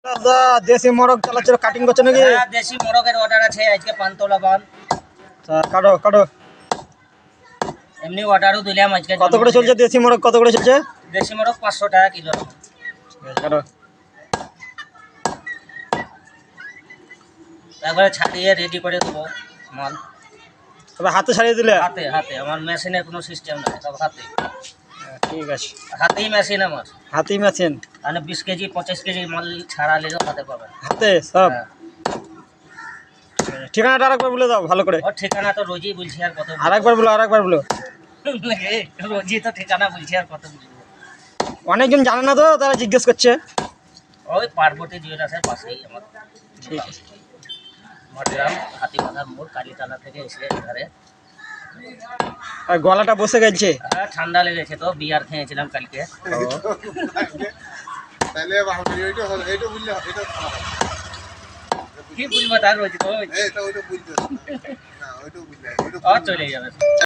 দাদা দেশি মোরগ চালাচ্ছ, কাটিং করছো নাকি? হ্যাঁ, দেশি মোরগের অর্ডার আছে আজকে 5 তোলা বান। কাটো কাটো। এমনি অর্ডারও দিলাম আজকে। কত করে চলছে দেশি মোরগ, কত করে চলছে? দেশি মোরগ 500 টাকা কিলো। কাটো। তারপরে ছাড়িয়ে রেডি করে দেবো মাল। তবে হাতে ছাড়িয়ে দিলে? হাতে হাতে, আমার মেশিনের কোনো সিস্টেম নাই, সব হাতে। ঠিক আছে, হাতেই মেশিন আমার। হাতেই মেশিন। মানে 20 কেজি 25 কেজি মাল ছাড়ালেও হাতে পাবেন। হাতে সব? হ্যাঁ। ঠিকানাটা আরেকবার বলে দাও ভালো করে। ওর ঠিকানা তো রোজই বলছি, আর কত আরেকবার বলো, আরেকবার বলো। রোজই তো ঠিকানা বলছি, আর কত বলবো। অনেকজন জানে না তো, তারা জিজ্ঞেস করছে। ওই পার্বতী জুয়েলার্সের পাশেই আমার। ঠিক আছে। আমার গ্রাম হাতিবাঁধার মোড়, কালীতলা থেকে এসে এধারে। আর গলাটা বসে গেছে। হ্যাঁ, ঠান্ডা লেগেছে তো, বিয়ার খেয়েছিলাম কালকে। কি বুঝবো তার, রোজ তো চলে যাবে।